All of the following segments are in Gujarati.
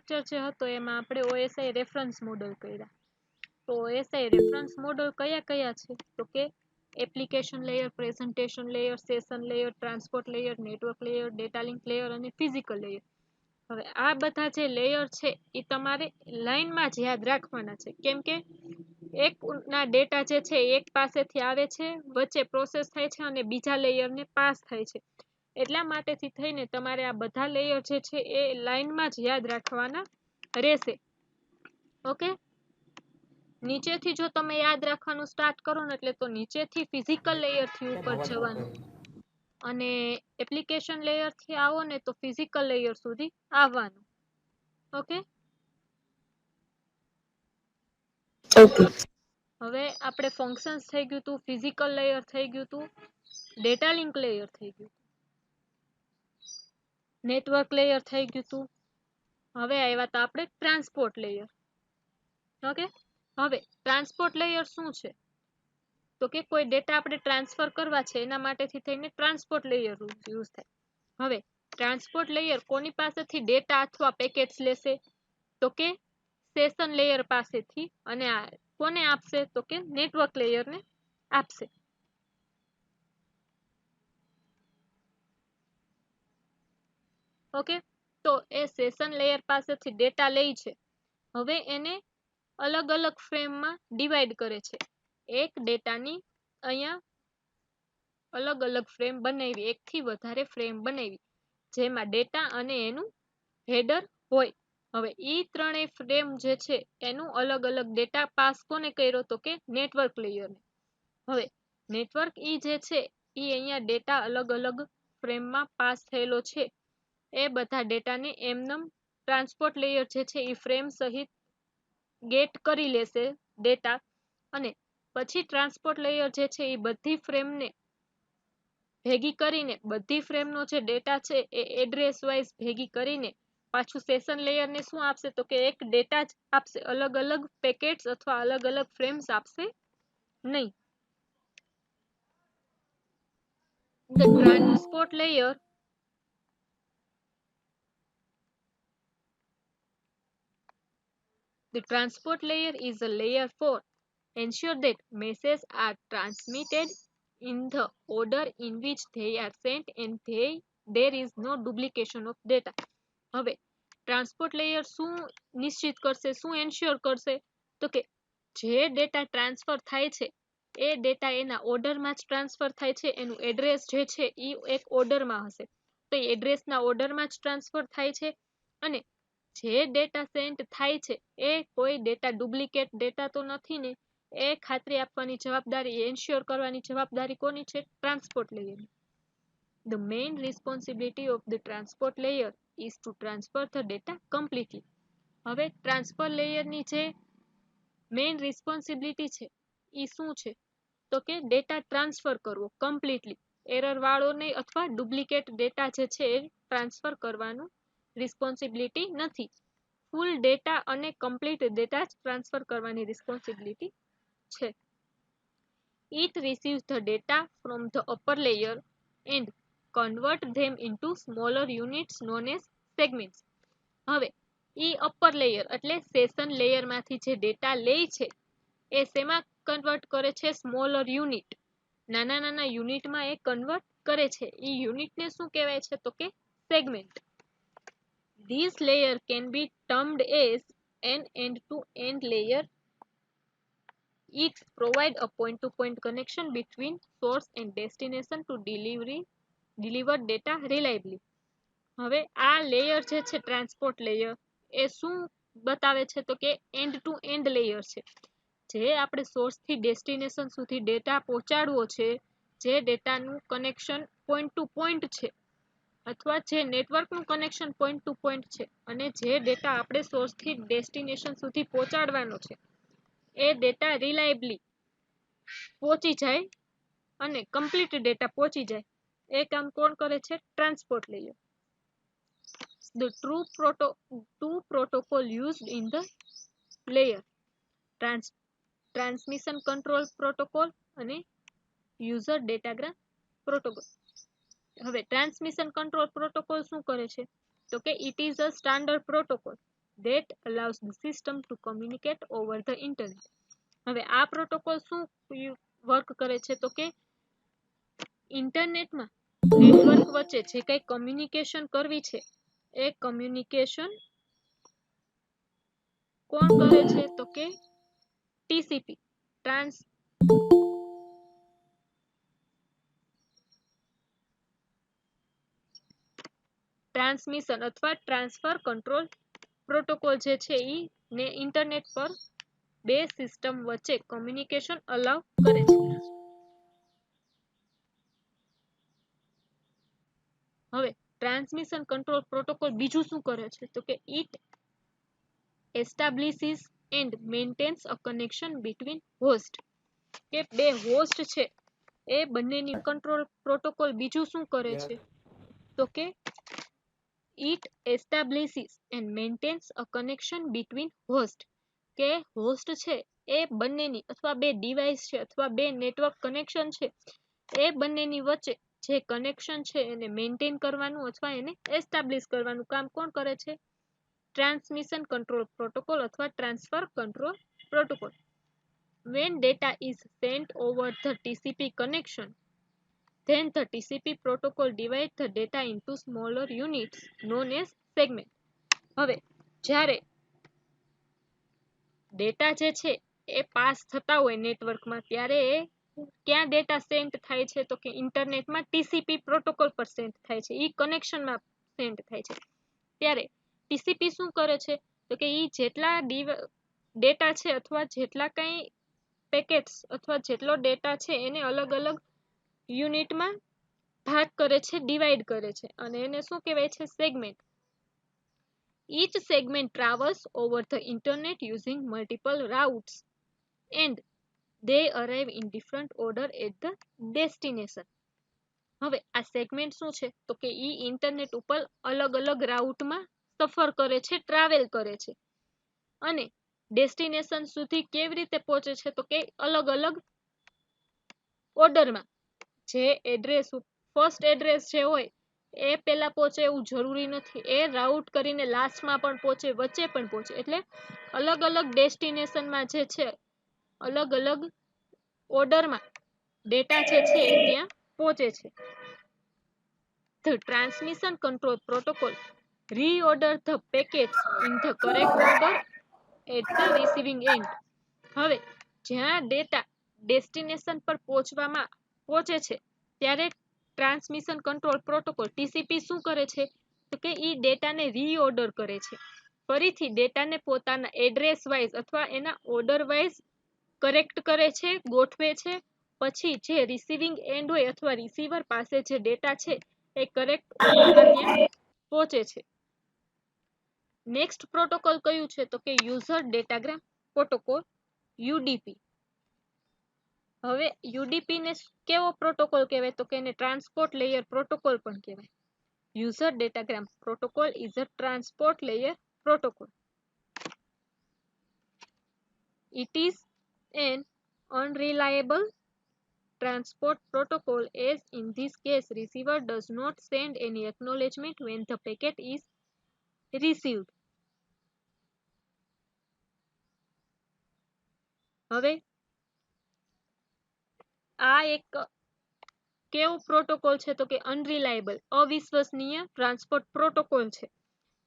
લેક્ચર જે હતો એમાં આપણે OSI રેફરન્સ મોડલ કર્યા. તો OSI રેફરન્સ મોડલ કયા કયા છે? તો કે application layer, presentation layer, session layer, transport layer, network layer, data link layer અને ફિઝિકલ લેયર. હવે આ બધા જે લેયર છે એ તમારે લાઈનમાં જ યાદ રાખવાના છે, કેમ કે એક ના ડેટા જે છે એક પાસેથી આવે છે, વચ્ચે પ્રોસેસ થાય છે અને બીજા લેયરને પાસ થાય છે. એટલા માટેથી થઈને તમારે આ બધા લેયર જે છે એ લાઈનમાં જ યાદ રાખવાના રહેશે. ઓકે, નીચેથી જો તમે યાદ રાખવાનું સ્ટાર્ટ કરો ને એટલે તો નીચેથી ફિઝિકલ લેયર થી ઉપર જવાનું અને એપ્લિકેશન લેયર થી આવો ને તો ફિઝિકલ લેયર સુધી આવવાનું. ઓકે, હવે આપણે ફંક્શન્સ થઈ ગયું હતું, ફિઝિકલ લેયર થઈ ગયું હતું, ડેટા લિંક લેયર થઈ ગયું, નેટવર્ક લેયર થઈ ગયું હતું. હવે આવ્યા હતા આપણે ટ્રાન્સપોર્ટ લેયર. ઓકે, હવે ટ્રાન્સપોર્ટ લેયર શું છે? તો કે કોઈ ડેટા આપણે ટ્રાન્સફર કરવા છે એના માટેથી થઈને ટ્રાન્સપોર્ટ લેયર યુઝ થાય. હવે ટ્રાન્સપોર્ટ લેયર કોની પાસેથી ડેટા અથવા પેકેટ્સ લેશે? તો કે સેશન લેયર પાસેથી. અને આ કોને આપશે? તો કે નેટવર્ક લેયરને આપશે. ઓકે, તો એ સેશન લેયર પાસેથી ડેટા લે છે. હવે એને અલગ અલગ ફ્રેમમાં ડિવાઈડ કરે છે. એક ડેટાની અહીંયા અલગ અલગ ફ્રેમ બનાવી, એકથી વધારે ફ્રેમ બનાવી, જેમાં ડેટા અને એનું હેડર હોય. હવે ઈ ત્રણેય ફ્રેમ જે છે એનું અલગ અલગ ડેટા પાસ કોને કર્યો? તો કે નેટવર્ક લેયરને. હવે નેટવર્ક ઈ જે છે ઈ અહીંયા ડેટા અલગ અલગ ફ્રેમમાં પાસ થયેલો છે એ બધા ડેટાને એમનેમ ટ્રાન્સપોર્ટ લેયર જે છે એ ફ્રેમ સહિત ગેટ કરી લેશે ડેટા, અને પછી ટ્રાન્સપોર્ટ લેયર જે છે એ બધી ફ્રેમને ભેગી કરીને બધી ફ્રેમનો જે ડેટા છે એ એડ્રેસ વાઇઝ ભેગી કરીને પાછું સેશન લેયરને શું આપશે? તો કે એક ડેટા જ આપશે, અલગ અલગ પેકેટ્સ અથવા અલગ અલગ ફ્રેમ્સ આપશે નહીં. The transport layer is a layer for ensure that messages are transmitted in the order in which they are sent and there is no duplication of data. હવે ટ્રાન્સપોર્ટ લેયર શું નિશ્ચિત કરશે, શું એન્શ્યોર કરશે? તો કે જે ડેટા ટ્રાન્સફર થાય છે એ ડેટા એના ઓર્ડરમાં જ ટ્રાન્સફર થાય છે, એનું એડ્રેસ જે છે એ એક ઓર્ડરમાં હશે, તો એડ્રેસના ઓર્ડરમાં જ ટ્રાન્સફર થાય છે. અને જે ડેટા સેન્ડ થાય છે એ કોઈ ડેટા ડુપ્લિકેટ ડેટા તો નથી ને, એ ખાતરી આપવાની જવાબદારી, એન્શ્યોર કરવાની જવાબદારી કોની છે? ટ્રાન્સપોર્ટ લેયરની. The main responsibility of the transport layer is to transfer the data completely. હવે ટ્રાન્સફર લેયરની જે મેઇન રિસ્પોન્સિબિલિટી છે એ શું છે? તો કે ડેટા ટ્રાન્સફર કરવો કમ્પ્લીટલી, એરર વાળો નહીં અથવા ડુપ્લિકેટ ડેટા જે છે એ ટ્રાન્સફર કરવાનું રિસ્પોન્સિબિલિટી નથી. ફૂલ ડેટા અને કમ્પ્લીટ ડેટા જ ટ્રાન્સફર કરવાની રિસ્પોન્સિબિલિટી છે. It receives the data from the upper layer and convert them into smaller units known as segments. હવે ઈ અપર લેયર એટલે સેશન લેયર માંથી જે ડેટા લે છે એ શેમાં કન્વર્ટ કરે છે? સ્મોલર યુનિટ, નાના નાના યુનિટમાં એ કન્વર્ટ કરે છે. ઈ યુનિટને શું કહેવાય છે? તો કે segment. This layer can be termed as an end-to-end layer. It provides a point-to-point connection between source and destination to deliver data reliably. હવે આ લેયર જે છે ટ્રાન્સપોર્ટ લેયર એ શું બતાવે છે? તો કે એન્ડ ટુ એન્ડ લેયર છે. જે આપણે સોર્સ થી ડેસ્ટિનેશન સુધી ડેટા પહોંચાડવો છે, જે ડેટાનું કનેક્શન પોઈન્ટ ટુ પોઈન્ટ છે, અથવા જે નેટવર્કનું કનેક્શન પોઈન્ટ ટુ પોઈન્ટ છે, અને જે ડેટા આપણે સોર્સ થી ડેસ્ટિનેશન સુધી પહોંચાડવાનો છે એ ડેટા રિલાયબલી પહોંચી જાય અને કમ્પ્લીટ ડેટા પહોંચી જાય, એ કામ કોણ કરે છે? Transport layer. The two protocol used in the layer, transmission control protocol અને user datagram protocol. હવે ટ્રાન્સમિશન કંટ્રોલ પ્રોટોકોલ શું કરે છે? તો કે it is a standard protocol. that allows the system to communicate over the internet. હવે આ પ્રોટોકોલ શું વર્ક કરે છે તો કે ઇન્ટરનેટમાં નેટવર્ક વચ્ચે જે કઈ કમ્યુનિકેશન કરવી છે એ કમ્યુનિકેશન કોણ કરે છે તો કે ટીસીપી ટ્રાન્સમિશન અથવા ટ્રાન્સફર કંટ્રોલ પ્રોટોકોલ જે છે ઈ ને ઇન્ટરનેટ પર બે સિસ્ટમ વચ્ચે કમ્યુનિકેશન અલાઉ કરે છે. હવે ટ્રાન્સમિશન કંટ્રોલ પ્રોટોકોલ બીજું શું કરે છે તો કે it establishes and maintains a connection between host કે બે હોસ્ટ છે એ બંનેની કંટ્રોલ પ્રોટોકોલ બીજું શું કરે છે તો કે it establishes and maintains a connection between host કે હોસ્ટ છે એ બંનેની અથવા બે ડિવાઇસ છે અથવા બે નેટવર્ક કનેક્શન છે એ બંનેની વચ્ચે જે કનેક્શન છે એને મેન્ટેન કરવાનું અથવા એને એસ્ટાબ્લિશ કરવાનું કામ કોણ કરે છે ટ્રાન્સમિશન કંટ્રોલ પ્રોટોકોલ અથવા transfer control protocol. When data is sent over the TCP connection, then the TCP protocol divides the data into smaller units known as segment. હવે જ્યારે ડેટા જે છે એ પાસ થતા હોય નેટવર્કમાં ત્યારે ક્યાં ડેટા સેન્ડ થાય છે તો કે ઇન્ટરનેટમાં ટીસીપી પ્રોટોકોલ પર સેન્ડ થાય છે ઈ કનેક્શનમાં સેન્ડ થાય છે ત્યારે ટીસીપી શું કરે છે તો કે ઈ જેટલા ડેટા છે અથવા જેટલા કઈ પેકેટ્સ અથવા જેટલો ડેટા છે એને અલગ અલગ યુનિટમાં ભાગ કરે છે ડિવાઈડ કરે છે અને એને શું કહેવાય છે segment. Each segment travels over the internet using multiple routes and they arrive in different order at the destination. હવે આ સેગમેન્ટ શું છે તો કે ઈ ઇન્ટરનેટ ઉપર અલગ અલગ રાઉટમાં સફર કરે છે ટ્રાવેલ કરે છે અને ડેસ્ટિનેશન સુધી કેવી રીતે પહોંચે છે તો કે અલગ અલગ ઓર્ડરમાં જે એડ્રેસ ફર્સ્ટ એડ્રેસ જે હોય એ પેલા પહોંચે એવું જરૂરી નથી એ રાઉટ કરીને લાસ્ટમાં પણ પહોંચે વચ્ચે પણ પહોંચે એટલે અલગ અલગ ડેસ્ટિનેશનમાં જે છે અલગ અલગ ઓર્ડરમાં ડેટા જે છે એ ત્યાં પહોંચે છે. The transmission control protocol reorder the packets in the correct order at the receiving end. હવે જ્યાં ડેટા ડેસ્ટિનેશન પર પહોંચે છે ત્યારે ટ્રાન્સમિશન કંટ્રોલ પ્રોટોકોલ ટીસીપી શું કરે છે તો કે ઈ ડેટાને રીઓર્ડર કરે છે ફરીથી ડેટાને પોતાના એડ્રેસ વાઇઝ અથવા એના ઓર્ડર વાઇઝ કરેક્ટ કરે છે ગોઠવે છે પછી જે રિસીવિંગ એન્ડ હોય અથવા રિસીવર પાસે જે ડેટા છે એ કરેક્ટ ઓર્ડરમાં ત્યાં પહોંચે છે. નેક્સ્ટ પ્રોટોકોલ કયું છે તો કે યુઝર ડેટાગ્રામ પ્રોટોકોલ યુડીપી. હવે યુડીપી ને કેવો પ્રોટોકોલ કહેવાય તો કે એને ટ્રાન્સપોર્ટ લેયર પ્રોટોકોલ પણ કહેવાય. User datagram protocol is a transport layer protocol. It is an unreliable transport protocol as in this case receiver does not send any acknowledgement when the packet is received. હવે આ એક કેવું પ્રોટોકોલ છે તો કે અનરિલાયબલ અવિશ્વસનીય ટ્રાન્સપોર્ટ પ્રોટોકોલ છે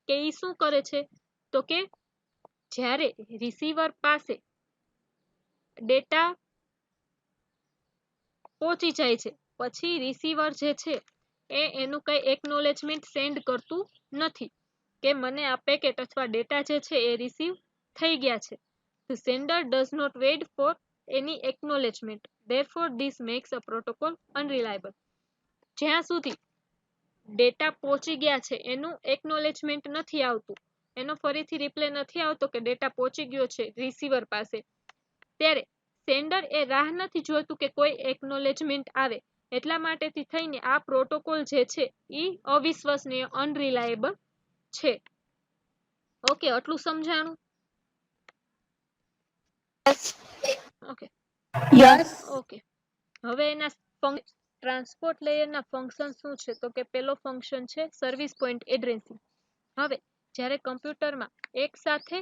કે ઈ શું કરે છે તો કે જ્યારે રિસીવર પાસે ડેટા પહોંચી જાય છે પછી રિસીવર જે છે એ એનું કઈ એકનોલેજમેન્ટ સેન્ડ કરતું નથી કે મને આ પેકેટ અથવા ડેટા જે છે એ રિસીવ થઈ ગયા છે. The sender does not wait for any acknowledgement. Therefore, this makes a protocol unreliable. જ્યાં સુધી ડેટા પહોંચી ગયા છે એનું એકનોલેજમેન્ટ નથી આવતું એનો ફરીથી રિપ્લે નથી આવતો કે ડેટા પહોંચી ગયો છે રિસીવર પાસે ત્યારે સેન્ડર એ રાહ નથી જોતું કે કોઈ એકનોલેજમેન્ટ આવે એટલા માટેથી થઈને આ પ્રોટોકોલ જે છે ઈ અવિશ્વસનીય અનરિલાયેબલ છે. ઓકે આટલું સમજાણું ઓકે ઓકે હવે એના ટ્રાન્સપોર્ટ લેયરના ફંક્શન શું છે તો કે પેલો ફંક્શન છે સર્વિસ પોઈન્ટ એડ્રેસિંગ. હવે જ્યારે કમ્પ્યુટરમાં એક સાથે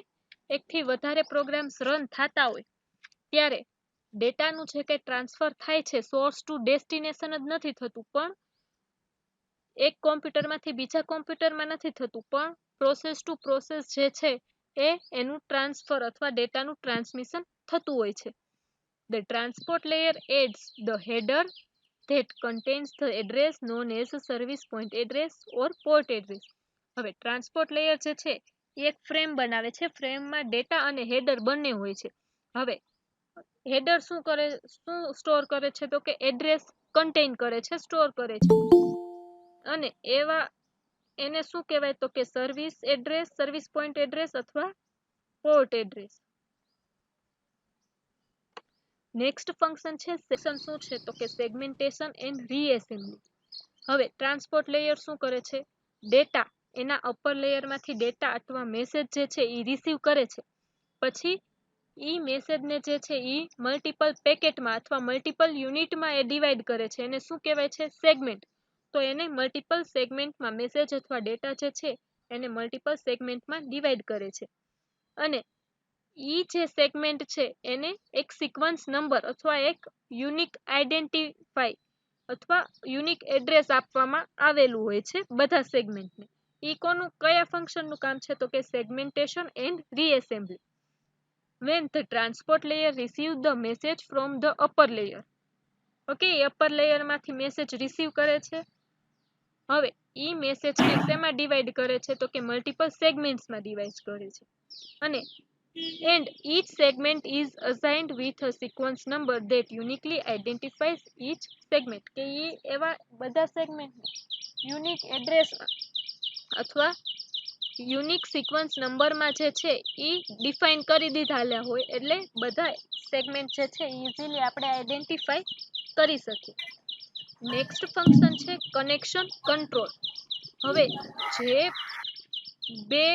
એકથી વધારે પ્રોગ્રામ્સ રન થતા હોય ત્યારે ડેટાનું જે કંઈ ટ્રાન્સફર થાય છે સોર્સ ટુ ડેસ્ટિનેશન જ નથી થતું, પણ એક કોમ્પ્યુટરમાંથી બીજા કોમ્પ્યુટરમાં નથી થતું, પણ પ્રોસેસ ટુ પ્રોસેસ જે છે એ એનું ટ્રાન્સફર અથવા ડેટાનું ટ્રાન્સમિશન થતું હોય છે. The transport layer adds the header that contains the address known as service point address or port address. હવે ટ્રાન્સપોર્ટ લેયર જે છે એ એક ફ્રેમ બનાવે છે. ફ્રેમમાં ડેટા અને હેડર બંને હોય છે. હવે હેડર શું સ્ટોર કરે છે તો કે એડ્રેસ કન્ટેઇન કરે છે, સ્ટોર કરે છે. અને એને શું કહેવાય તો કે service address, service point address અથવા પોર્ટ એડ્રેસ. નેક્સ્ટ ફંક્શન છે સેક્શન શું છે તો કે સેગમેન્ટેશન એન્ડ રીએસેમ્બલી. હવે ટ્રાન્સપોર્ટ લેયર શું કરે છે, ડેટા એના અપર લેયરમાંથી ડેટા અથવા મેસેજ જે છે એ રિસીવ કરે છે. પછી ઈ મેસેજને જે છે એ મલ્ટિપલ પેકેટમાં અથવા મલ્ટિપલ યુનિટમાં એ ડિવાઈડ કરે છે. એને શું કહેવાય છે, સેગમેન્ટ. તો એને મલ્ટિપલ સેગમેન્ટમાં મેસેજ અથવા ડેટા જે છે એને મલ્ટિપલ સેગમેન્ટમાં ડિવાઈડ કરે છે. અને ઈ જે સેગમેન્ટ છે એને એક સિક્વન્સ નંબર અથવા એક યુનિક આઈડેન્ટિફાઈ અથવા યુનિક એડ્રેસ આપવામાં આવેલું હોય છે બધા સેગમેન્ટને. ઈ કયા ફંક્શનનું કામ છે તો કે segmentation and reassembly. When the transport layer receive the message from the upper layer. Okay, upper લેયરમાંથી મેસેજ રિસીવ કરે છે. હવે ઈ મેસેજને શેમાં ડિવાઈડ કરે છે તો કે મલ્ટિપલ સેગમેન્ટ્સમાં ડિવાઈડ કરે છે. અને and each segment is assigned with a sequence number that uniquely identifies each segment. કે ઈ એવા બધા સેગમેન્ટને યુનિક એડ્રેસ અથવા યુનિક સિક્વન્સ નંબરમાં જે છે ઈ ડિફાઇન કરી દીધા હોય, એટલે બધા સેગમેન્ટ જે છે ઇઝીલી આપણે આઈડેન્ટિફાઈ કરી શકીએ. નેક્સ્ટ ફંક્શન છે કનેક્શન કંટ્રોલ. હવે જે બે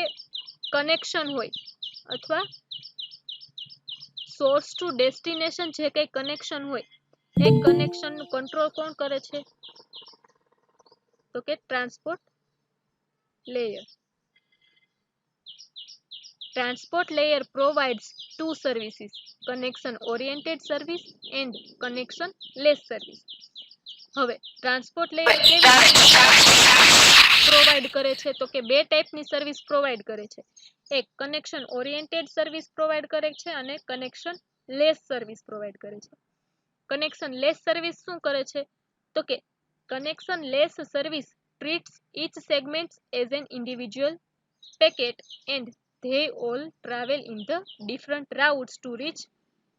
કનેક્શન હોય અથવા સોર્સ ટુ ડેસ્ટિનેશન જે કઈ કનેક્શન હોય એ કનેક્શનનું કંટ્રોલ કોણ કરે છે તો કે transport layer. Transport layer provides two services, connection oriented service and connection less service. હવે ટ્રાન્સપોર્ટ લેયર કેવી પ્રોવાઈડ કરે છે તો કે બે ટાઈપની સર્વિસ પ્રોવાઈડ કરે છે. એક કનેક્શન ઓરિએન્ટેડ સર્વિસ પ્રોવાઈડ કરે છે અને કનેક્શન લેસ સર્વિસ પ્રોવાઈડ કરે છે. કનેક્શન લેસ સર્વિસ શું કરે છે તો કે connection less service treats each segment as an individual packet and they all travel in the different routes to reach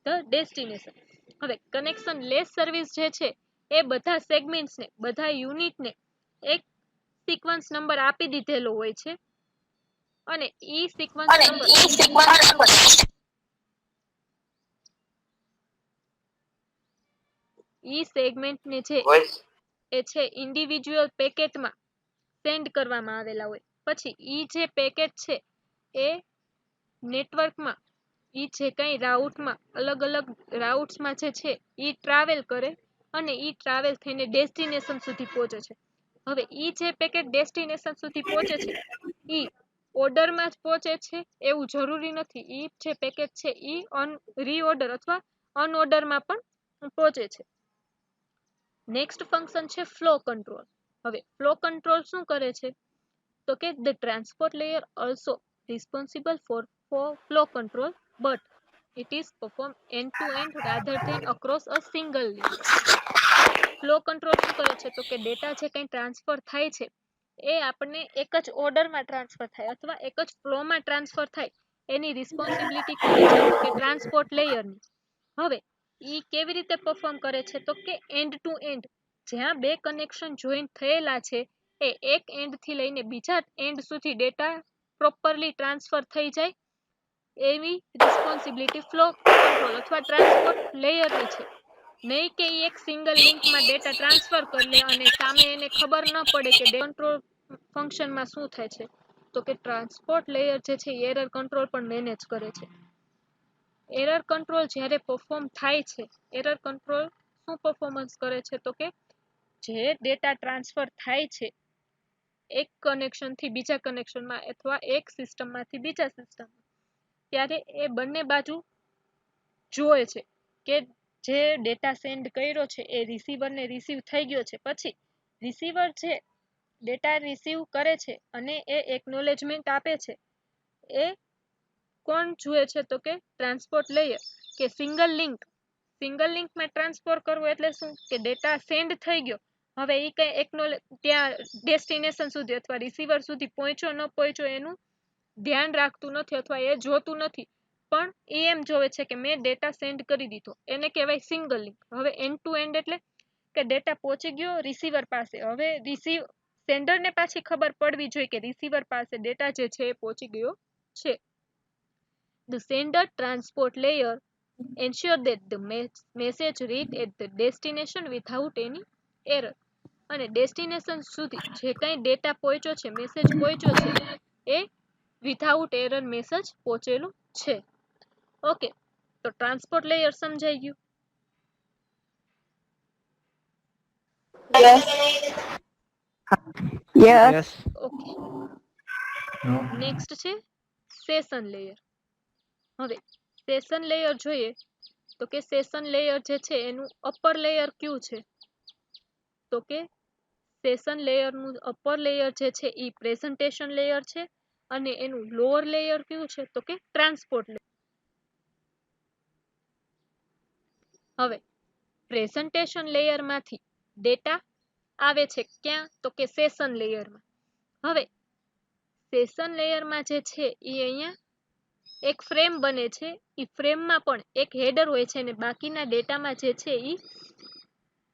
the destination. હવે કનેક્શન લેસ સર્વિસ જે છે એ બધા સેગમેન્ટ્સને બધા યુનિટને એક સિક્વન્સ નંબર આપી દીધેલો હોય છે અને ઈ સિક્વન્સ નંબર ઈ સેગમેન્ટને જે એ છે ઇન્ડિવિજ્યુઅલ પેકેટમાં સેન્ડ કરવામાં આવેલા હોય. પછી ઈ જે પેકેટ છે એ નેટવર્કમાં ઈ જે કઈ રાઉટમાં અલગ અલગ રાઉટ્સમાં જે છે ઈ ટ્રાવેલ કરે અને ઈ ટ્રાવેલ થઈને ડેસ્ટિનેશન સુધી પહોંચે છે. હવે ઈ જે પેકેટ ડેસ્ટિનેશન સુધી પહોંચે છે ઈ ઓર્ડરમાં જ પહોંચે છે એવું જરૂરી નથી. ઈ જે પેકેટ છે ઈ રીઓર્ડર અથવા અનઓર્ડરમાં પણ પહોંચે છે. નેક્સ્ટ ફંક્શન છે ફ્લો કંટ્રોલ. હવે ફ્લો કંટ્રોલ શું કરે છે તો કે the transport layer also responsible for flow control but it is performed end to end rather than across a single link. Flow control શું કરે છે તો કે ડેટા જે કંઈ ટ્રાન્સફર થાય છે એ આપણને એક જ ઓર્ડરમાં ટ્રાન્સફર થાય અથવા એક જ ફ્લોમાં ટ્રાન્સફર થાય એની રિસ્પોન્સિબિલિટી કોની છે તો કે ટ્રાન્સપોર્ટ લેયરની. હવે ઈ કેવી રીતે પરફોર્મ કરે છે તો કે એન્ડ ટુ એન્ડ જ્યાં બે કનેક્શન જોઈન્ટ થયેલા છે એ એક એન્ડ થી લઈને બીજા એન્ડ સુધી ડેટા પ્રોપરલી ટ્રાન્સફર થઈ જાય એવી રિસ્પોન્સિબિલિટી ફ્લો કંટ્રોલ અથવા ટ્રાન્સપોર્ટ લેયરની છે. નહીં કે ઈ એક સિંગલ લિંકમાં ડેટા ટ્રાન્સફર કરી લે અને સામે એને ખબર ન પડે કે કંટ્રોલ ફંક્શનમાં શું થાય છે. તો કે ટ્રાન્સપોર્ટ લેયર જે છે એરર કંટ્રોલ પણ મેનેજ કરે છે. એરર કંટ્રોલ જ્યારે પરફોર્મ થાય છે, એરર કંટ્રોલ શું પરફોર્મન્સ કરે છે તો કે જે ડેટા ટ્રાન્સફર થાય છે એક કનેક્શનથી બીજા કનેક્શનમાં અથવા એક સિસ્ટમમાંથી બીજા સિસ્ટમમાં, ત્યારે એ બંને બાજુ જોવે છે કે જે ડેટા સેન્ડ કર્યો છે એ રિસીવરને રિસીવ થઈ ગયો છે. પછી રિસીવર જે ડેટા રિસીવ કરે છે અને એ એકનોલેજમેન્ટ આપે છે, એ કોણ જુએ છે? તો કે ટ્રાન્સપોર્ટ લેયર. કે સિંગલ લિંકમાં ટ્રાન્સફર કરવું એટલે શું? કે ડેટા સેન્ડ થઈ ગયો, હવે એ કઈ ત્યાં ડેસ્ટિનેશન સુધી અથવા રિસીવર સુધી પહોંચ્યો ન પહોંચ્યો એનું ધ્યાન રાખતું નથી અથવા એ જોતું નથી, પણ એ એમ જોવે છે કે મેં ડેટા સેન્ડ કરી દીધો, એને કહેવાય સિંગલ લિંક. હવે એન્ડ ટુ એન્ડ એટલે કે ડેટા પહોંચી ગયો રિસીવર પાસે, હવે સેન્ડરને પાછી ખબર પડવી જોઈએ કે રિસીવર પાસે ડેટા જે છે એ પહોંચી ગયો છે. The sender transport layer ensure that the message reach at the destination without any error. અને ડેસ્ટિનેશન સુધી જે કંઈ ડેટા પહોંચ્યો છે, મેસેજ પહોંચ્યો છે, એ વિધાઉટ એરર મેસેજ પહોંચેલું છે. ઓકે, તો ટ્રાન્સપોર્ટ લેયર સમજાઈ ગયું. Yes. ઓકે, નેક્સ્ટ છે સેશન લેયર. હવે સેશન લેયર જોઈએ તો કે સેશન લેયર જે છે એનું અપર લેયર કયું છે? તો કે સેશન લેયરનું અપર લેયર જે છે એ પ્રેઝન્ટેશન લેયર છે અને એનું લોઅર લેયર કયું છે? તો કે ટ્રાન્સપોર્ટ લેયર. હવે પ્રેઝન્ટેશન લેયરમાંથી ડેટા આવે છે ક્યાં? તો કે સેશન લેયરમાં. હવે સેશન લેયરમાં જે છે એ અહીંયા એક ફ્રેમ બને છે, એ ફ્રેમમાં પણ એક હેડર હોય છે અને બાકીના ડેટામાં જે છે એ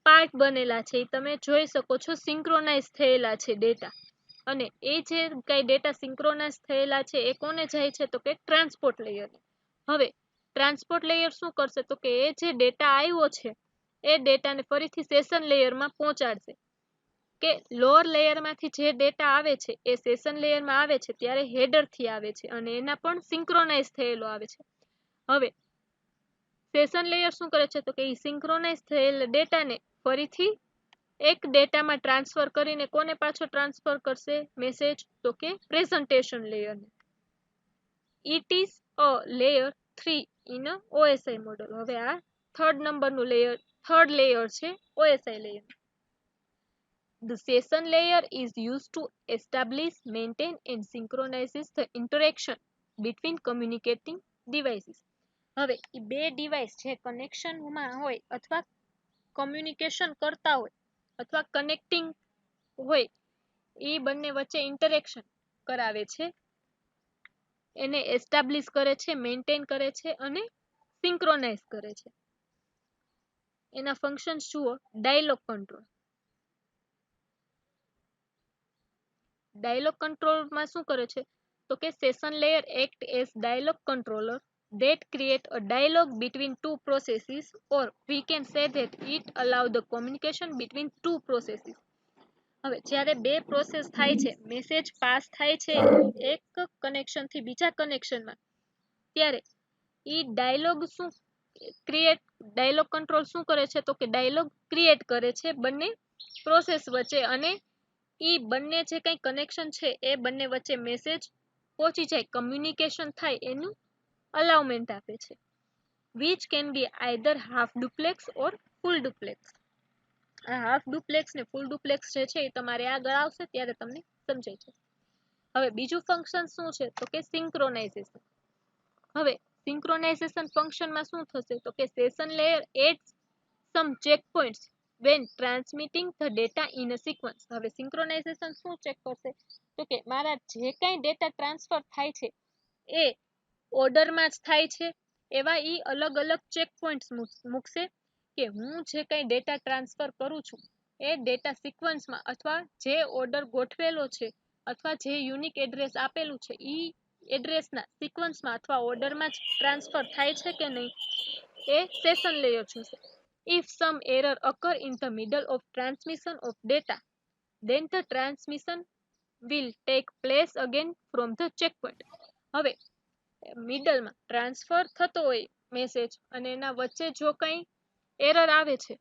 પાર્ટ બનેલા છે, એ તમે જોઈ શકો છો સિંક્રોનાઇઝ થયેલા છે ડેટા. અને એ જે કઈ ડેટા સિંક્રોનાઇઝ થયેલા છે એ કોને જાય છે? તો કે ટ્રાન્સપોર્ટ લેયર. હવે ટ્રાન્સપોર્ટ લેયર શું કરશે? તો કે એ જે ડેટા આવ્યો છે એ ડેટાને ફરીથી સેશન લેયરમાં પહોંચાડશે. કે લોઅર લેયરમાંથી જે ડેટા આવે છે એ સેશન લેયરમાં આવે છે ત્યારે હેડરથી આવે છે અને એના પણ સિંક્રોનાઇઝ થયેલો આવે છે. હવે સેશન લેયર શું કરે છે? તો કે એ સિંક્રોનાઇઝ થયેલ ડેટાને ફરીથી એક ડેટામાં ટ્રાન્સફર કરીને કોને પાછો ટ્રાન્સફર કરશે મેસેજ? તો કે પ્રેઝન્ટેશન લેયરને. It is a layer 3 in a OSI model. હવે આ થર્ડ લેયર છે OSI layer. The session layer is used to establish, maintain and synchronizes the interaction between communicating devices. હવે એ બે ડિવાઇસ જે કનેક્શનમાં હોય અથવા કમ્યુનિકેશન કરતા હોય અથવા કનેક્ટિંગ હોય, એ બંને વચ્ચે ઇન્ટરેક્શન કરાવે છે, એને એસ્ટાબ્લિશ કરે છે, મેન્ટેન કરે છે અને સિંક્રોનાઇઝ કરે છે. એના ફંક્શન્સ જુઓ. Dialog control. ડાયલોગ કંટ્રોલમાં શું કરે છે? તો કે session layer act as dialogue controller that create a dialogue between two processes, or we can say that it allow the communication between two processes. હવે જ્યારે બે પ્રોસેસ થાય છે, મેસેજ પાસ થાય છે એક કનેક્શન થી બીજા કનેક્શનમાં, ત્યારે ઈ ડાયલોગ કંટ્રોલ શું કરે છે? તો કે ડાયલોગ ક્રિએટ કરે છે બંને પ્રોસેસ વચ્ચે, અને ઈ બંને જે કઈ કનેક્શન છે એ બંને વચ્ચે મેસેજ પહોંચી જાય, કમ્યુનિકેશન થાય એનું અલાઉમેન્ટ આપે છે. which can be either half duplex or full duplex. આ હાફ ડુપ્લેક્સ ને ફૂલ ડુપ્લેક્સ જે છે એ તમારે આગળ આવશે ત્યારે તમને સમજાય છે. હવે બીજું ફંક્શન શું છે? તો કે સિંક્રોનાઇઝેશન. હવે સિંક્રોનાઇઝેશન ફંક્શનમાં શું થશે? તો કે session layer adds some checkpoints when transmitting the data in a sequence. હવે સિંક્રોનાઇઝેશન શું ચેક કરશે? તો કે મારા જે કઈ ડેટા ટ્રાન્સફર થાય છે એ ઓર્ડરમાં જ થાય છે, એવા ઈ અલગ અલગ ચેક પોઈન્ટ્સ મૂકશે કે હું જે કઈ ડેટા ટ્રાન્સફર કરું છું એ ડેટા સિક્વન્સમાં અથવા જે ઓર્ડર ગોઠવેલો છે અથવા જે યુનિક એડ્રેસ આપેલું છે ઈ એડ્રેસના સિક્વન્સમાં અથવા ઓર્ડરમાં જ ટ્રાન્સફર થાય છે કે નહીં, એ સેશન લેયર જોશે. If some error occur in the middle of transmission of data, then the transmission will take place again from the checkpoint. હવે મિડલમાં ટ્રાન્સફર થતો હોય મેસેજ અને એના વચ્ચે જો કંઈ એરર આવે છે,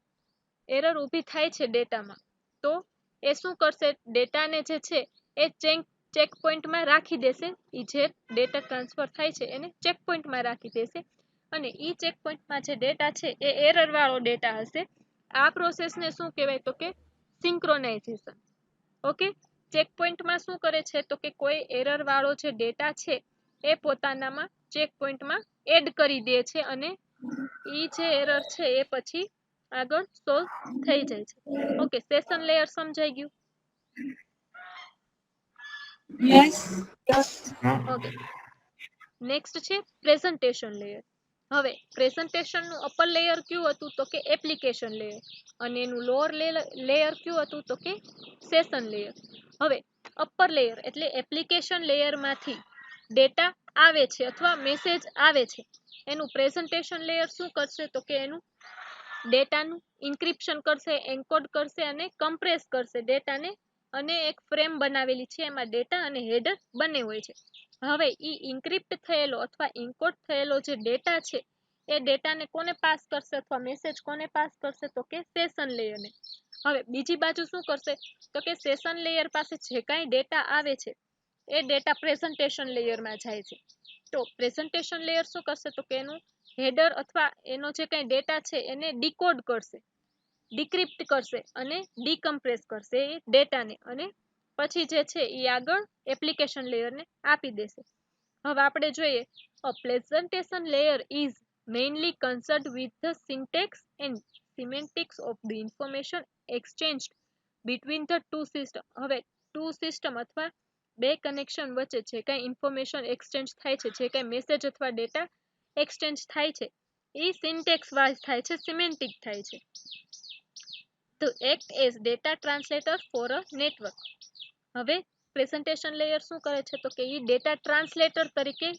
એરર ઊભી થાય છે ડેટામાં, તો એ શું કરશે? ડેટાને જે છે એ ચેક પોઈન્ટમાં રાખી દેશે, એ જે ડેટા ટ્રાન્સફર થાય છે એને ચેક પોઈન્ટમાં રાખી દેશે, અને એ ચેક પોઈન્ટમાં જે ડેટા છે એ એરર વાળો ડેટા હશે. આ પ્રોસેસને શું કહેવાય તો કે સિંક્રોનાઇઝેશન. ઓકે, ચેક પોઈન્ટમાં શું કરે છે તો કે કોઈ એરર વાળો જે ડેટા છે એ પોતાનામાં ચેક પોઈન્ટમાં એડ કરી દે છે, અને એ જે એરર છે એ પછી આગળ સોલ્વ થઈ જાય છે. ઓકે, સેશન લેયર સમજાઈ ગયું? Yes. ઓકે, નેક્સ્ટ છે પ્રેઝન્ટેશન લેયર. હવે પ્રેઝન્ટેશન નું અપર લેયર કયું હતું તો કે એપ્લિકેશન લેયર, અને એનું લોઅર લેયર કયું હતું તો કે સેશન લેયર. હવે અપર લેયર એટલે એપ્લિકેશન લેયર માંથી ડેટા આવે છે અથવા મેસેજ આવે છે, એનું પ્રેઝન્ટેશન લેયર શું કરશે તો કે એનું ડેટાનું ઇન્ક્રિપ્શન કરશે, એન્કોડ કરશે અને કમ્પ્રેસ કરશે ડેટાને, અને એક ફ્રેમ બનાવેલી છે એમાં ડેટા અને હેડર બંને હોય છે. હવે ઈ ઇન્ક્રિપ્ટ થયેલો અથવા ઇન્કોડ થયેલો જે ડેટા છે એ ડેટાને કોને પાસ કરશે અથવા મેસેજ કોને પાસ કરશે તો કે સેશન લેયરને. હવે બીજી બાજુ શું કરશે તો કે સેશન લેયર પાસે જે કાંઈ ડેટા આવે છે એ ડેટા પ્રેઝન્ટેશન લેયરમાં જાય છે. તો પ્રેઝન્ટેશન લેયર શું કરશે તો કે એનું હેડર અથવા એનો જે કાંઈ ડેટા છે એને ડીકોડ કરશે, ડિક્રિપ્ટ કરશે અને ડીકમ્પ્રેસ કરશે એ ડેટાને, અને પછી જે છે એ આગળ એપ્લિકેશન લેયરને આપી દેશે. હવે આપણે જોઈએ, a presentation layer is mainly concerned with the syntax and semantics of the information exchanged between the two system. હવે ટુ સિસ્ટમ અથવા બે કનેક્શન વચ્ચે જે કાંઈ ઇન્ફોર્મેશન એક્સચેન્જ થાય છે, જે કાંઈ મેસેજ અથવા ડેટા એક્સચેન્જ થાય છે એ સિન્ટેક્સ વાઇઝ થાય છે, સિમેન્ટિક થાય છે. To act as data translator for a network. હવે પ્રેઝન્ટેશન લેયર શું કરે છે તો કે એ ડેટા ટ્રાન્સલેટર તરીકે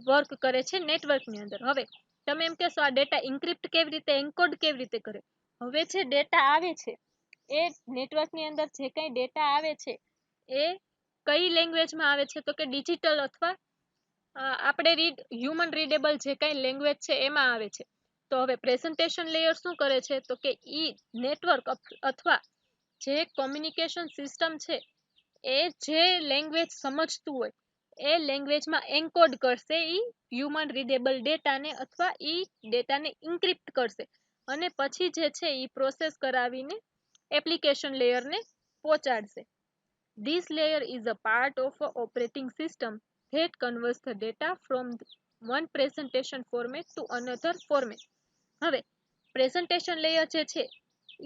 વર્ક કરે છે નેટવર્કની અંદર. હવે તમે એમ કહેશો આ ડેટા ઇન્ક્રિપ્ટ કેવી રીતે, એન્કોડ કેવી રીતે કરે? હવે જે ડેટા આવે છે એ નેટવર્કની અંદર જે કંઈ ડેટા આવે છે એ કઈ લેંગ્વેજમાં આવે છે તો કે ડિજિટલ અથવા આપણે હ્યુમન રીડેબલ જે કાંઈ લેંગ્વેજ છે એમાં આવે છે. તો હવે પ્રેઝન્ટેશન લેયર શું કરે છે તો કે ઈ નેટવર્ક અથવા જે કોમ્યુનિકેશન સિસ્ટમ છે એ જે લેંગ્વેજ સમજતું હોય એ લેંગ્વેજમાં એન્કોડ કરશે ઈ હ્યુમન રીડેબલ ડેટાને, અથવા ઈ ડેટાને ઇન્ક્રિપ્ટ કરશે, અને પછી જે છે ઈ પ્રોસેસ કરાવીને એપ્લિકેશન લેયરને પહોંચાડશે. This layer is a part of an operating system that converts the data from one presentation format to another format. હવે પ્રેઝન્ટેશન લેયર જે છે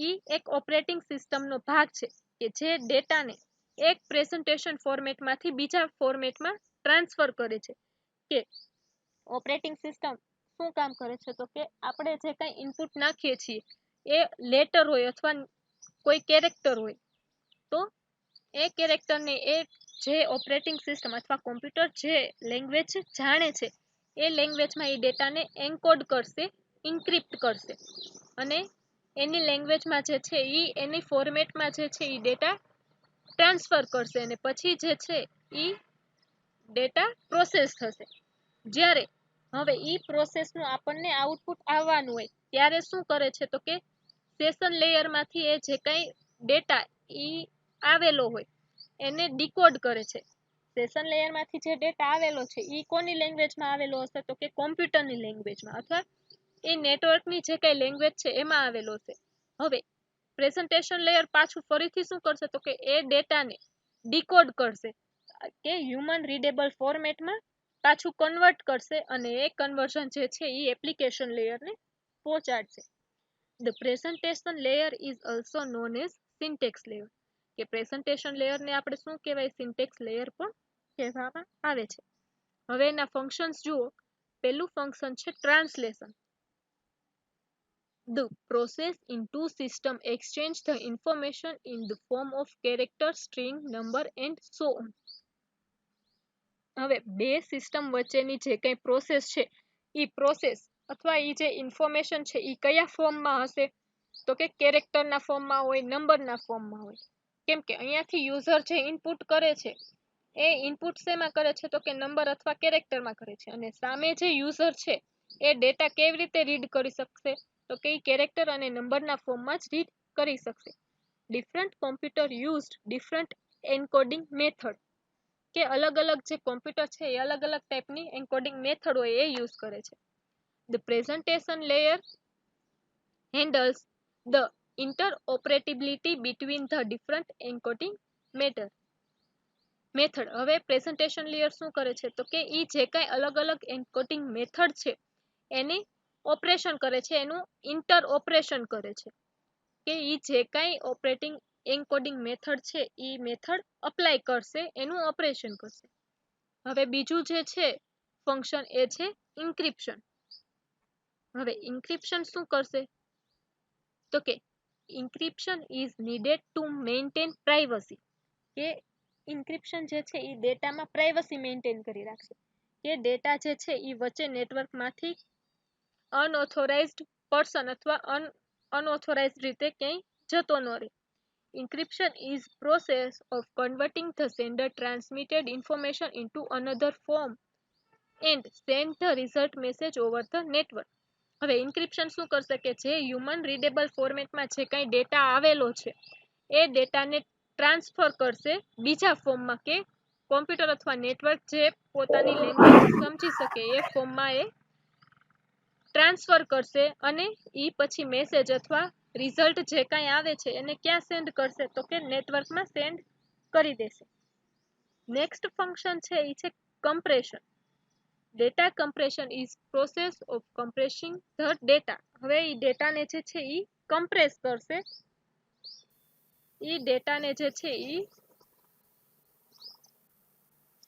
ઈ એક ઓપરેટિંગ સિસ્ટમનો ભાગ છે કે જે ડેટાને એક પ્રેઝન્ટેશન ફોર્મેટમાંથી બીજા ફોર્મેટમાં ટ્રાન્સફર કરે છે. કે ઓપરેટિંગ સિસ્ટમ શું કામ કરે છે તો કે આપણે જે કાંઈ ઇનપુટ નાખીએ છીએ એ લેટર હોય અથવા કોઈ કેરેક્ટર હોય, તો એ કેરેક્ટરને એ જે ઓપરેટિંગ સિસ્ટમ અથવા કોમ્પ્યુટર જે લેંગ્વેજ જાણે છે એ લેંગ્વેજમાં એ ડેટાને એન્કોડ કરશે, ઇન્ક્રિપ્ટ કરશે, અને એની લેંગ્વેજમાં જે છે એ એની ફોર્મેટમાં જે છે એ ડેટા ટ્રાન્સફર કરશે, અને પછી જે છે એ ડેટા પ્રોસેસ થશે. જ્યારે હવે ઈ પ્રોસેસનું આપણને આઉટપુટ આવવાનું હોય ત્યારે શું કરે છે તો કે સેશન લેયરમાંથી એ જે કાંઈ ડેટા ઈ આવેલો હોય એને ડીકોડ કરે છે. સેશન લેયરમાંથી જે ડેટા આવેલો છે ઈ કોની લેંગ્વેજમાં આવેલો હશે તો કે કોમ્પ્યુટરની લેંગ્વેજમાં, અથવા એ નેટવર્કની જે કાંઈ લેંગ્વેજ છે એમાં આવેલો છે. હવે પ્રેઝન્ટેશન લેયર પાછું ફરીથી શું કરશે તો કે એ ડેટાને ડીકોડ કરશે કે હ્યુમન રીડેબલ ફોર્મેટમાં પાછું કન્વર્ટ કરશે, અને એ કન્વર્ઝન જે છે એ એપ્લિકેશન લેયરને પહોંચાડશે. The presentation layer is also known as syntax layer. કે પ્રેઝન્ટેશન લેયરને આપણે શું કહેવાય, સિન્ટેક્સ લેયર પણ કહેવામાં આવે છે. હવે એના ફંક્શન્સ જુઓ. પહેલું ફંક્શન છે translation. The process in two systems exchange the information in the form of character, string, number and so on. હવે બે સિસ્ટમ વચ્ચેની જે કંઈ પ્રોસેસ છે એ પ્રોસેસ અથવા એ જે ઇન્ફોર્મેશન છે એ કયા ફોર્મમાં હશે તો કે કેરેક્ટરના ફોર્મમાં હોય, નંબરના ફોર્મમાં હોય. કેમ કે અહીંયાથી યુઝર જે ઇનપુટ કરે છે એ ઇનપુટ શેમાં કરે છે તો કે નંબર અથવા કેરેક્ટરમાં કરે છે, અને સામે જે યુઝર છે એ ડેટા કેવી રીતે રીડ કરી શકશે તો કે એ કેરેક્ટર અને નંબરના ફોર્મમાં જ રીડ કરી શકશે. Different computer used different encoding method, કે અલગ અલગ જે કોમ્પ્યુટર છે એ અલગ અલગ ટાઈપની એન્કોડિંગ મેથડ હોય એ યુઝ કરે છે. The presentation layer handles the interoperability between the different encoding method. હવે પ્રેઝન્ટેશન લેયર શું કરે છે તો કે ઈ જે કાંઈ અલગ અલગ એન્કોડિંગ મેથડ છે એની ઓપરેશન કરે છે, એનું ઇન્ટર ઓપરેશન કરે છે, કે ઈ જે કાંઈ ઓપરેટિંગ એન્કોડિંગ મેથડ છે ઈ મેથડ અપ્લાય કરશે, એનું ઓપરેશન કરશે. હવે બીજું જે છે ફંક્શન એ છે ઇન્ક્રિપ્શન. હવે ઇન્ક્રિપ્શન શું કરશે તો કે encryption is needed to maintain privacy, કે encryption જે છે એ ડેટામાં પ્રાઇવસી મેન્ટેન કરી રાખશે, કે ડેટા જે છે એ વચ્ચે નેટવર્કમાંથી અનઓથોરાઇઝ્ડ પર્સન અથવા અનઓથોરાઇઝ્ડ રીતે ક્યાંય જતો ન રહે. Encryption is process of converting the sender transmitted information into another form and send the result message over the network. હવે ઇન્ક્રિપ્શન શું કરશે કે જે હ્યુમન રીડેબલ ફોર્મેટમાં જે કાંઈ ડેટા આવેલો છે એ ડેટાને ટ્રાન્સફર કરશે બીજા ફોર્મમાં, કે કોમ્પ્યુટર અથવા નેટવર્ક જે પોતાની લેંગ્વેજ સમજી શકે એ ફોર્મમાં એ ટ્રાન્સફર કરશે, અને ઈ પછી મેસેજ અથવા રિઝલ્ટ જે કાંઈ આવે છે એને ક્યાં સેન્ડ કરશે તો કે નેટવર્કમાં સેન્ડ કરી દેશે. નેક્સ્ટ ફંક્શન છે એ છે compression. Data compression is process of compressing the data. હવે એ ડેટાને જે છે એ કમ્પ્રેસ કરશે, એ ડેટાને જે છે એ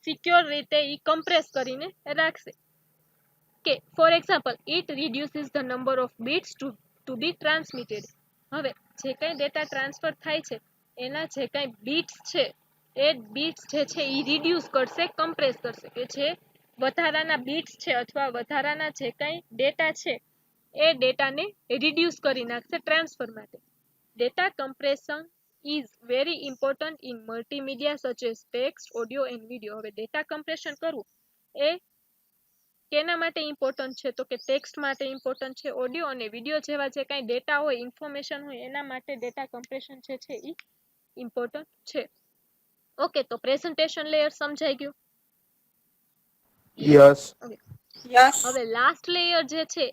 સિક્યોર રીતે એ કમ્પ્રેસ કરીને રાખશે. કે for example it reduces the number of bits to be transmitted. હવે જે કાંઈ ડેટા ટ્રાન્સફર થાય છે એના જે કાંઈ બીટ્સ છે એ બીટ્સ જે છે એ રિડ્યુસ કરશે, કમ્પ્રેસ કરશે, કે જે વધારાના બીટ્સ છે અથવા વધારાના જે કાંઈ ડેટા છે એ ડેટાને રિડ્યુસ કરી નાખશે ટ્રાન્સફર માટે. Data compression is very important in multimedia such as text, audio and video. હવે ડેટા કમ્પ્રેશન કરવું એ કેના માટે ઇમ્પોર્ટન્ટ છે તો કે ટેક્સ્ટ માટે ઇમ્પોર્ટન્ટ છે, ઓડિયો અને વિડીયો જેવા જે કાંઈ ડેટા હોય, ઇન્ફોર્મેશન હોય એના માટે ડેટા કમ્પ્રેશન જે છે એ ઇમ્પોર્ટન્ટ છે. ઓકે, તો પ્રેઝન્ટેશન લેયર સમજાઈ ગયું. યસ. હવે લાસ્ટ લેયર જે છે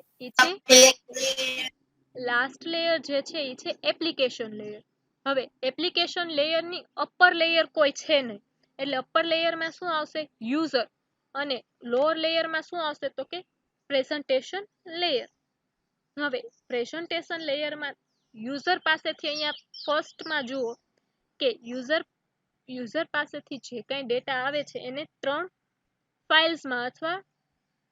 એ છે એપ્લિકેશન લેયર. હવે એપ્લિકેશન લેયરની અપર લેયર કોઈ છે નહીં, એટલે અપર લેયરમાં શું આવશે યુઝર, અને લોઅર લેયરમાં શું આવશે તો કે પ્રેઝન્ટેશન લેયર. હવે પ્રેઝન્ટેશન લેયરમાં યુઝર પાસેથી અહીંયા ફર્સ્ટમાં જુઓ કે યુઝર પાસેથી જે કાંઈ ડેટા આવે છે એને 3 ફાઇલ્સમાં અથવા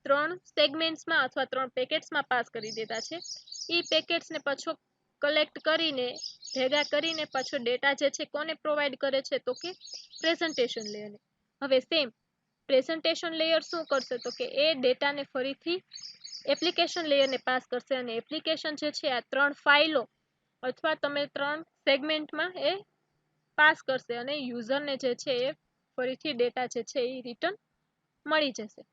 3 સેગમેન્ટ્સમાં અથવા 3 પેકેટ્સમાં પાસ કરી દેતા છે. એ પેકેટ્સને પાછો કલેક્ટ કરીને ભેગા કરીને પાછો ડેટા જે છે કોને પ્રોવાઈડ કરે છે તો કે પ્રેઝન્ટેશન લેયરને. હવે સેમ પ્રેઝન્ટેશન લેયર શું કરશે તો કે એ ડેટાને ફરીથી એપ્લિકેશન લેયરને પાસ કરશે, અને એપ્લિકેશન જે છે આ 3 ફાઇલો અથવા તમે 3 સેગમેન્ટમાં એ પાસ કરશે, અને યુઝરને જે છે એ ફરીથી ડેટા જે છે એ રિટર્ન મળી જશે.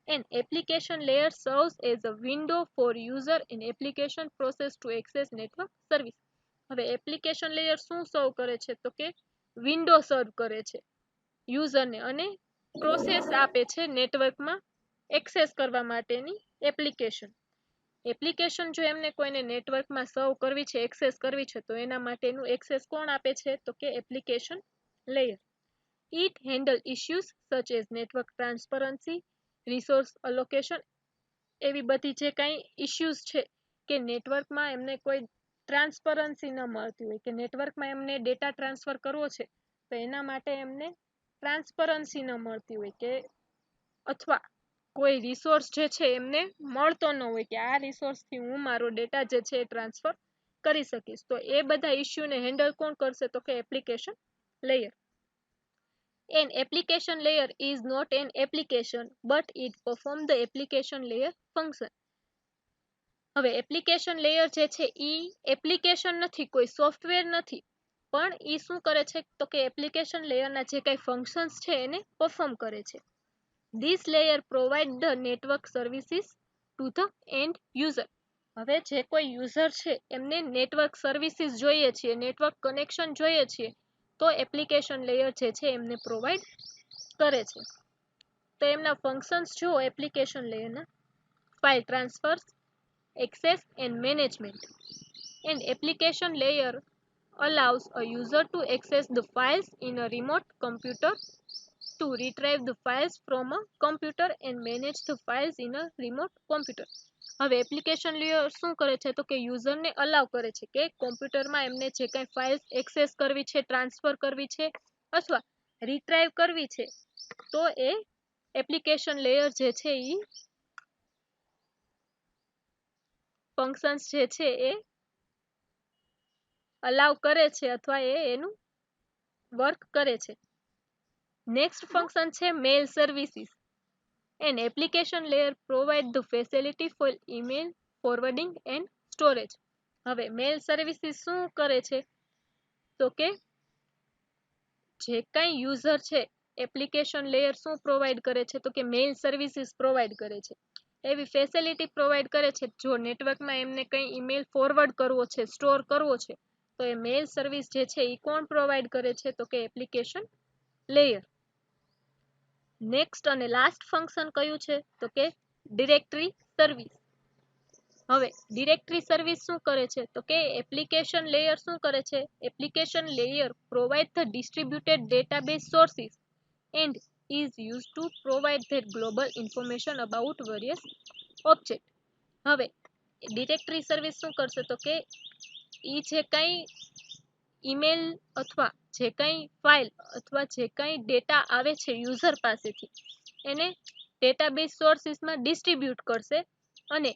An application layer serves as a window for user in application process to access network service. હવે એપ્લિકેશન લેયર શું સર્વ કરે છે તો કે વિન્ડો સર્વ કરે છે યુઝરને, અને પ્રોસેસ આપે છે નેટવર્કમાં એક્સેસ કરવા માટેની એપ્લિકેશન. એપ્લિકેશન જો એમને કોઈને નેટવર્કમાં સર્વ કરવી છે, એક્સેસ કરવી છે, તો એના માટેનું એક્સેસ કોણ આપે છે તો કે application layer. It handle issues such as network transparency, resource allocation, એવી બધી જે કાંઈ ઇશ્યુઝ છે કે નેટવર્કમાં એમને કોઈ ટ્રાન્સપરન્સી ન મળતી હોય, કે નેટવર્કમાં એમને ડેટા ટ્રાન્સફર કરવો છે તો એના માટે એમને ટ્રાન્સપરન્સી ન મળતી હોય, કે અથવા કોઈ રિસોર્સ જે છે એમને મળતો ન હોય કે આ રિસોર્સથી હું મારો ડેટા જે છે એ ટ્રાન્સફર કરી શકીશ, તો એ બધા ઇશ્યુને હેન્ડલ કોણ કરશે તો કે application layer. An application layer is not an application, but it performs the application layer function. હવે એપ્લિકેશન લેયર જે છે ઈ એપ્લિકેશન નથી, કોઈ સોફ્ટવેર નથી, પણ ઈ શું કરે છે તો કે એપ્લિકેશન લેયરના જે કાંઈ ફંક્શન્સ છે એને પરફોર્મ કરે છે. This layer provide the network services to the end user. હવે જે કોઈ યુઝર છે એમને નેટવર્ક સર્વિસીસ જોઈએ છે, નેટવર્ક કનેક્શન જોઈએ છે, તો એપ્લિકેશન લેયર જે છે એમને પ્રોવાઈડ કરે છે. તો એમના ફંક્શન્સ જુઓ એપ્લિકેશન લેયરના: file transfer, access and management. And application layer allows a user to access the files in a remote computer, to retrieve the files from a computer and manage the files in a remote computer. હવે એપ્લિકેશન લેયર શું કરે છે તો કે યુઝરને અલાઉ કરે છે કે કોમ્પ્યુટરમાં એમને જે કાંઈ ફાઇલ્સ એક્સેસ કરવી છે, ટ્રાન્સફર કરવી છે અથવા રિટ્રાઈવ કરવી છે, તો એ એપ્લિકેશન લેયર જે છે એ ફંક્શન્સ જે છે એ અલાઉ કરે છે અથવા એનું વર્ક કરે છે. નેક્સ્ટ ફંક્શન છે મેલ services. An application layer provide the facility for email forwarding and storage. હવે મેલ સર્વિસીસ શું કરે છે તો કે જે કાંઈ યુઝર છે એપ્લિકેશન લેયર શું પ્રોવાઈડ કરે છે તો કે મેલ સર્વિસીસ પ્રોવાઈડ કરે છે. એવી ફેસિલિટી પ્રોવાઈડ કરે છે જો નેટવર્કમાં એમને કંઈ ઈમેલ ફોરવર્ડ કરવો છે, સ્ટોર કરવો છે, તો એ મેલ સર્વિસ જે છે એ કોણ પ્રોવાઈડ કરે છે તો કે એપ્લિકેશન લેયર. નેક્સ્ટ અને લાસ્ટ ફંક્શન કયું છે તો કે ડિરેક્ટરી સર્વિસ. હવે ડિરેક્ટરી સર્વિસ શું કરે છે તો કે એપ્લિકેશન લેયર શું કરે છે, application layer provide the distributed database sources and is used to provide that global information about various object. હવે ડિરેક્ટરી સર્વિસ શું કરશે તો કે ઈ જે કાંઈ ઈમેલ અથવા જે કાંઈ ફાઇલ અથવા જે કાંઈ ડેટા આવે છે યુઝર પાસેથી એને ડેટાબેઝ સોર્સિસમાં ડિસ્ટ્રીબ્યુટ કરશે અને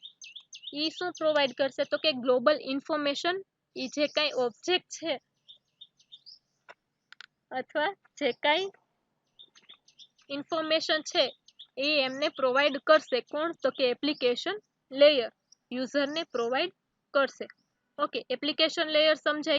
ઈ શું પ્રોવાઈડ કરશે તો કે ગ્લોબલ ઇન્ફોર્મેશન, ઈ જે કાંઈ ઓબ્જેક્ટ છે અથવા જે કાંઈ ઇન્ફોર્મેશન છે એ એમને પ્રોવાઈડ કરશે. કોણ તો કે એપ્લિકેશન લેયર યુઝરને પ્રોવાઈડ કરશે. ઓકે, એપ્લિકેશન લેયર સમજાય?